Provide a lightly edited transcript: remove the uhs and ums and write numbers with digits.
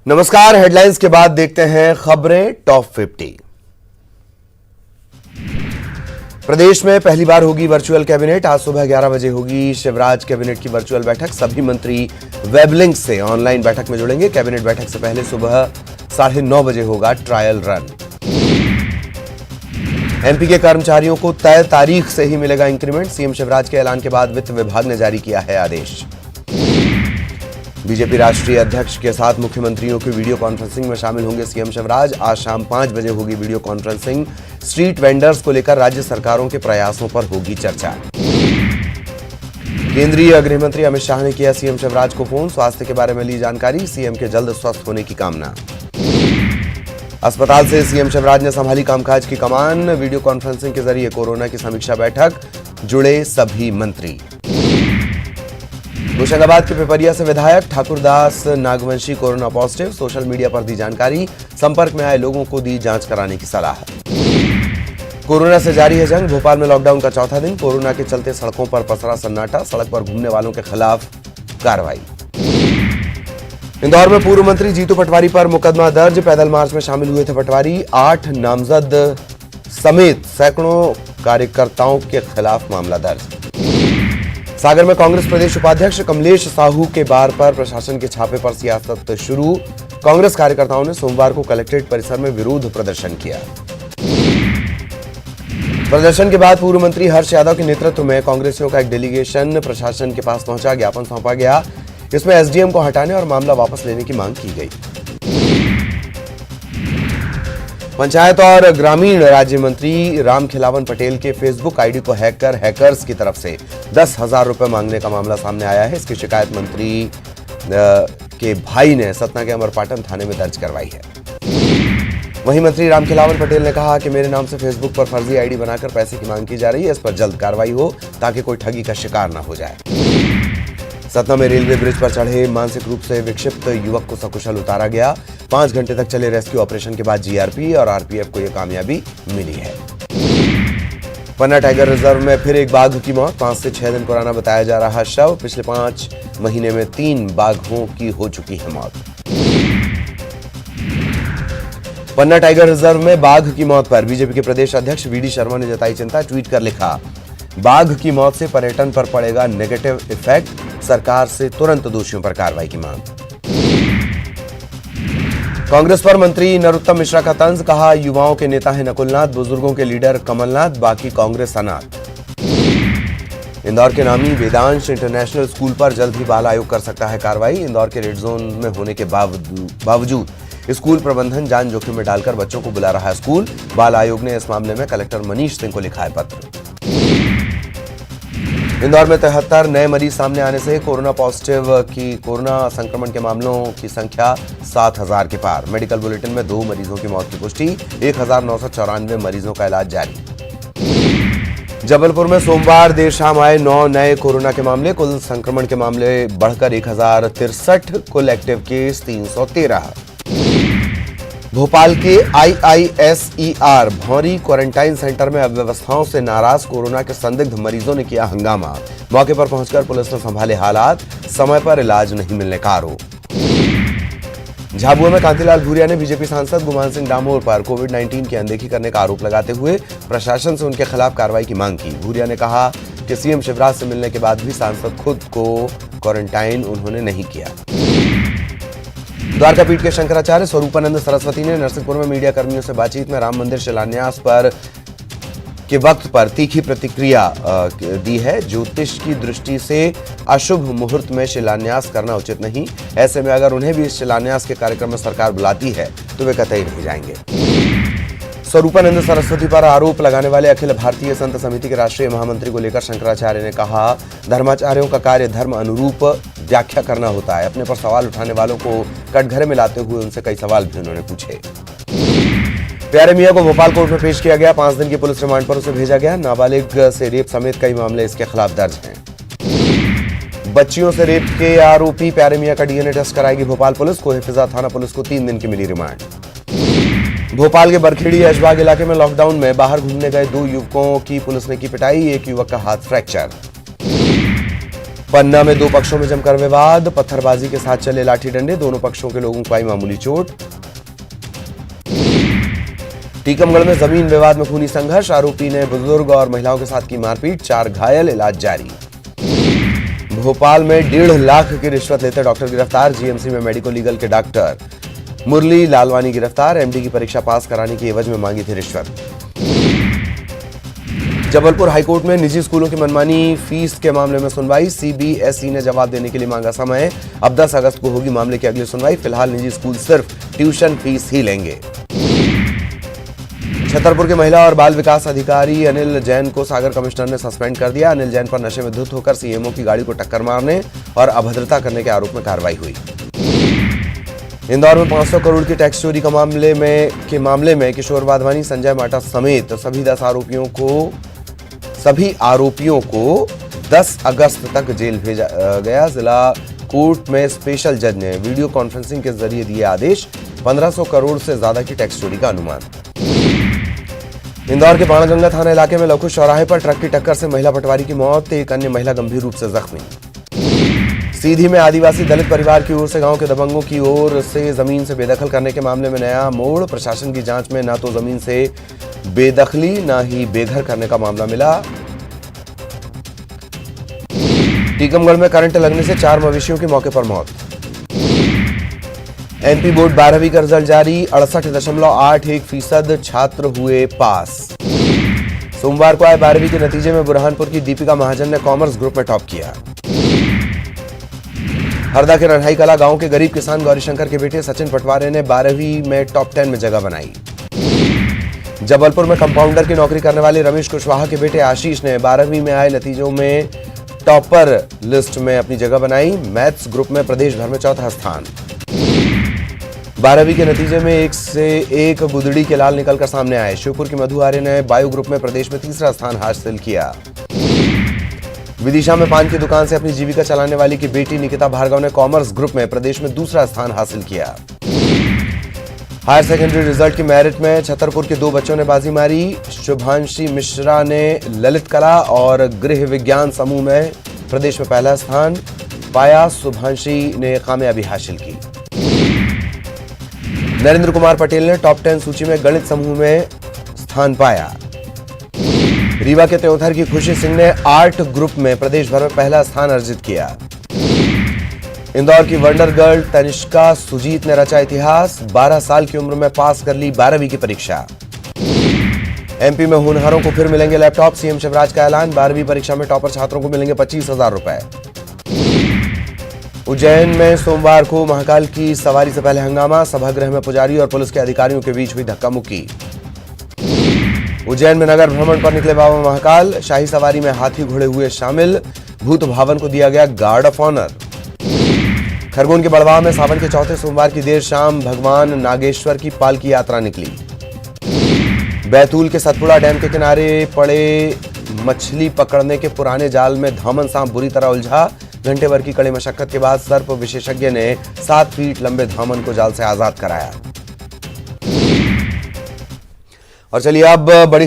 नमस्कार। हेडलाइंस के बाद देखते हैं खबरें टॉप 50। प्रदेश में पहली बार होगी वर्चुअल कैबिनेट। आज सुबह 11 बजे होगी शिवराज कैबिनेट की वर्चुअल बैठक। सभी मंत्री वेबलिंक से ऑनलाइन बैठक में जुड़ेंगे। कैबिनेट बैठक से पहले सुबह 9:30 बजे होगा ट्रायल रन। एमपी के कर्मचारियों को तय तारीख से ही मिलेगा इंक्रीमेंट। सीएम शिवराज के ऐलान के बाद वित्त विभाग ने जारी किया है आदेश। बीजेपी राष्ट्रीय अध्यक्ष के साथ मुख्यमंत्रियों की वीडियो कॉन्फ्रेंसिंग में शामिल होंगे सीएम शिवराज। आज शाम 5 बजे होगी वीडियो कॉन्फ्रेंसिंग। स्ट्रीट वेंडर्स को लेकर राज्य सरकारों के प्रयासों पर होगी चर्चा। केंद्रीय गृह मंत्री अमित शाह ने किया सीएम शिवराज को फोन। स्वास्थ्य के बारे में ली जानकारी। सीएम के जल्द स्वस्थ होने की कामना। अस्पताल से सीएम शिवराज ने संभाली कामकाज की कमान। वीडियो कॉन्फ्रेंसिंग के जरिए कोरोना की समीक्षा बैठक, जुड़े सभी मंत्री। होशंगाबाद के पिपरिया से विधायक Thakurdas Nagvanshi corona positive. Social media पर दी जानकारी। संपर्क में आए लोगों को दी जांच कराने की सलाह। कोरोना से जारी है जंग। भोपाल में लॉकडाउन का चौथा दिन। कोरोना के चलते सड़कों पर पसरा सन्नाटा। सड़क पर घूमने वालों के खिलाफ कार्रवाई। इंदौर में पूर्व मंत्री जीतू पटवारी पर मुकदमा दर्ज। पैदल मार्च में शामिल हुए थे पटवारी। 8 नामजद समेत सैकड़ों कार्यकर्ताओं के खिलाफ मामला दर्ज। सागर में कांग्रेस प्रदेश उपाध्यक्ष कमलेश साहू के बार पर प्रशासन के छापे पर सियासत शुरू। कांग्रेस कार्यकर्ताओं ने सोमवार को कलेक्ट्रेट परिसर में विरोध प्रदर्शन किया। प्रदर्शन के बाद पूर्व मंत्री हर्ष यादव के नेतृत्व में कांग्रेसियों का एक डेलीगेशन प्रशासन के पास पहुंचा। ज्ञापन सौंपा गया। इसमें एसडीएम को हटाने और मामला वापस लेने की मांग की गई। पंचायत और ग्रामीण राज्य मंत्री रामखिलावन पटेल के फेसबुक आईडी को हैक कर हैकर्स की तरफ से 10,000 रुपए मांगने का मामला सामने आया है। इसकी शिकायत मंत्री के भाई ने सतना के अमरपाटन थाने में दर्ज करवाई है। वहीं मंत्री रामखिलावन पटेल ने कहा कि मेरे नाम से फेसबुक पर फर्जी आईडी बनाकर पैसे की मांग की जा रही है। इस पर जल्द कार्रवाई हो ताकि कोई ठगी का शिकार न हो जाए। सतना में रेलवे ब्रिज पर चढ़े मानसिक रूप से विक्षिप्त युवक को सकुशल उतारा गया। 5 घंटे तक चले रेस्क्यू ऑपरेशन के बाद जीआरपी और आरपीएफ को यह कामयाबी मिली है। पन्ना टाइगर रिजर्व में फिर एक बाघ की मौत। 5 से 6 दिन पुराना बताया जा रहा शव। पिछले 5 महीने में 3 बाघों की हो चुकी है मौत। पन्ना टाइगर रिजर्व में बाघ की मौत पर बीजेपी के प्रदेश अध्यक्ष वीडी शर्मा ने जताई चिंता। ट्वीट कर लिखा, बाघ की मौत से पर्यटन पर पड़ेगा नेगेटिव इफेक्ट। सरकार से तुरंत दोषियों पर कार्रवाई की मांग। कांग्रेस पर मंत्री नरोत्तम मिश्रा का तंज। कहा, युवाओं के नेता है नकुलनाथ, बुजुर्गों के लीडर कमलनाथ, बाकी कांग्रेस अनाथ। इंदौर के नामी वेदांश इंटरनेशनल स्कूल पर जल्द ही बाल आयोग कर सकता है कार्रवाई। इंदौर के रेड जोन में होने के बावजूद स्कूल प्रबंधन जान जोखिम में डालकर बच्चों को बुला रहा है स्कूल। बाल आयोग ने इस मामले में कलेक्टर मनीष सिंह को लिखा है पत्र। इंदौर में 73 नए मरीज सामने आने से कोरोना संक्रमण के मामलों की संख्या 7,000 के पार। मेडिकल बुलेटिन में 2 मरीजों की मौत की पुष्टि। 1,994 मरीजों का इलाज जारी। जबलपुर में सोमवार देर शाम आए 9 नए कोरोना के मामले। कुल संक्रमण के मामले बढ़कर 1063। कुल एक्टिव केस 313। भोपाल के IISER भौरी क्वारंटाइन सेंटर में अव्यवस्थाओं से नाराज कोरोना के संदिग्ध मरीजों ने किया हंगामा। मौके पर पहुंचकर पुलिस ने संभाले हालात। समय पर इलाज नहीं मिलने का आरोप। झाबुआ में कांतिलाल भूरिया ने बीजेपी सांसद गुमान सिंह डामोर पर कोविड-19 की अनदेखी करने का आरोप लगाते हुए प्रशासन से उनके खिलाफ कार्रवाई की मांग की। भूरिया ने कहा कि सीएम शिवराज से मिलने के बाद भी सांसद खुद को क्वारंटाइन उन्होंने नहीं किया। द्वारका पीठ के शंकराचार्य स्वरूपानंद सरस्वती ने नरसिंहपुर में मीडिया कर्मियों से बातचीत में राम मंदिर शिलान्यास के वक्त पर तीखी प्रतिक्रिया दी है। ज्योतिष की दृष्टि से अशुभ मुहूर्त में शिलान्यास करना उचित नहीं। ऐसे में अगर उन्हें भी इस शिलान्यास के कार्यक्रम में सरकार बुलाती है तो वे कतई नहीं जाएंगे। स्वरूपानंद सरस्वती पर आरोप लगाने वाले अखिल भारतीय संत समिति के राष्ट्रीय महामंत्री को लेकर शंकराचार्य ने कहा, धर्माचार्यों का कार्य धर्म अनुरूप व्याख्या करना होता है। अपने पर सवाल उठाने वालों को कटघरे में लाते हुए उनसे कई सवाल भी उन्होंने पूछे। प्यारे मियां को भोपाल कोर्ट में पेश किया गया। 5 दिन की पुलिस रिमांड पर उसे भेजा गया। नाबालिग से रेप समेत कई मामले इसके खिलाफ दर्ज हैं। बच्चियों से रेप के आरोपी प्यारे मियां का डीएनए टेस्ट कराएगी भोपाल पुलिस। कोहेफिजा थाना पुलिस को 3 दिन की मिली रिमांड। भोपाल के बरखेड़ी ऐशबाग इलाके में लॉकडाउन में बाहर घूमने गए 2 युवकों की पुलिस ने की पिटाई। एक युवक का हाथ फ्रैक्चर। पन्ना में दो पक्षों में जमकर विवाद, पत्थरबाजी के साथ चले लाठी डंडे, दोनों पक्षों के लोगों को आई मामूली चोट। टीकमगढ़ में जमीन विवाद में खूनी संघर्ष, आरोपी ने बुजुर्ग और महिलाओं के साथ की मारपीट, 4 घायल, इलाज जारी। भोपाल में 1.5 लाख की रिश्वत लेते डॉक्टर गिरफ्तार, जीएमसी में मेडिको लीगल के डॉक्टर मुरली लालवानी गिरफ्तार, एमडी की परीक्षा पास कराने की एवज में मांगी थी रिश्वत। जबलपुर हाईकोर्ट में निजी स्कूलों की मनमानी फीस के मामले में सुनवाई, सीबीएसई ने जवाब देने के लिए मांगा समय, अब 10 अगस्त को होगी मामले की अगली सुनवाई, फिलहाल निजी स्कूल सिर्फ ट्यूशन फीस ही लेंगे। छतरपुर के महिला और बाल विकास अधिकारी अनिल जैन को सागर कमिश्नर ने सस्पेंड कर दिया, अनिल जैन पर नशे में धुत होकर सीएमओ की गाड़ी को टक्कर मारने और अभद्रता करने के आरोप में कार्रवाई हुई। इंदौर में 500 करोड़ की टैक्स चोरी के मामले में किशोर वाधवानी, संजय माटा समेत सभी आरोपियों को 10 अगस्त तक जेल भेजा गया। जिला कोर्ट में स्पेशल जज ने वीडियो कॉन्फ्रेंसिंग के जरिए दिए आदेश, 1500 करोड़ से ज्यादा की टैक्स चोरी का अनुमान। इंदौर के बाणगंगा थाना इलाके में लखुश चौराहे पर ट्रक की टक्कर से महिला पटवारी की मौत, एक अन्य महिला गंभीर रूप से जख्मी। सीधी में आदिवासी दलित परिवार की ओर से गांव के दबंगों की ओर से जमीन से बेदखल करने के मामले में नया मोड़, प्रशासन की जांच में न तो जमीन से बेदखली न ही बेघर करने का मामला मिला। टीकमगढ़ में करंट लगने से 4 मवेशियों की मौके पर मौत। एमपी बोर्ड 12वीं का रिजल्ट जारी, 68.81% छात्र हुए पास। सोमवार को आए 12वीं के नतीजे में बुरहानपुर की दीपिका महाजन ने कॉमर्स ग्रुप में टॉप किया। हरदा के रन्हाई कला गांव के गरीब किसान गौरीशंकर के बेटे सचिन पटवारे ने 12वीं में टॉप 10 में जगह बनाई। जबलपुर में कंपाउंडर की नौकरी करने वाले रमेश कुशवाहा के बेटे आशीष ने 12वीं में आए नतीजों में टॉपर लिस्ट में अपनी जगह बनाई। मैथ्स ग्रुप में प्रदेश भर में 4था स्थान। 12वीं के नतीजे में 1 से 1 गुदड़ी के लाल निकलकर सामने आए। शिवपुर की मधु आर्य ने बायो ग्रुप में प्रदेश में 3रा स्थान हासिल किया। विदिशा में पान की दुकान से अपनी जीविका चलाने वाली की बेटी निकिता भार्गव ने कॉमर्स ग्रुप में प्रदेश में 2रा स्थान हासिल किया। हायर सेकेंडरी रिजल्ट की मेरिट में छतरपुर के 2 बच्चों ने बाजी मारी। शुभांशी मिश्रा ने ललित कला और गृह विज्ञान समूह में प्रदेश में पहला स्थान पाया, शुभांशी ने कामयाबी हासिल की। नरेंद्र कुमार पटेल ने टॉप 10 सूची में गणित समूह में स्थान पाया। रीवा के त्योंथर की खुशी सिंह ने आर्ट ग्रुप में प्रदेश भर में पहला स्थान अर्जित किया। इंदौर की वंडर गर्ल तनिष्का सुजीत ने रचा इतिहास, 12 साल की उम्र में पास कर ली 12वीं की परीक्षा। एमपी में होनहारों को फिर मिलेंगे लैपटॉप, सीएम शिवराज का ऐलान, 12वीं परीक्षा में टॉपर छात्रों को मिलेंगे 25,000 रुपए। उज्जैन में सोमवार को महाकाल की सवारी से पहले हंगामा, सभागृह में पुजारी और पुलिस के अधिकारियों के बीच हुई धक्का मुक्की। उज्जैन में नगर भ्रमण पर निकले बाबा महाकाल, शाही सवारी में हाथी घोड़े हुए शामिल, भूत भवन को दिया गया गार्ड ऑफ ऑनर। खरगोन के बड़वाह में सावन के चौथे सोमवार की देर शाम भगवान नागेश्वर की पालकी यात्रा निकली। बैतूल के सतपुड़ा डैम के किनारे पड़े मछली पकड़ने के पुराने जाल में धामन सांप बुरी तरह उलझा, घंटे भर की कड़ी मशक्कत के बाद सर्प विशेषज्ञ ने 7 फीट लंबे धामन को जाल से आजाद कराया। और चलिए अब बड़ी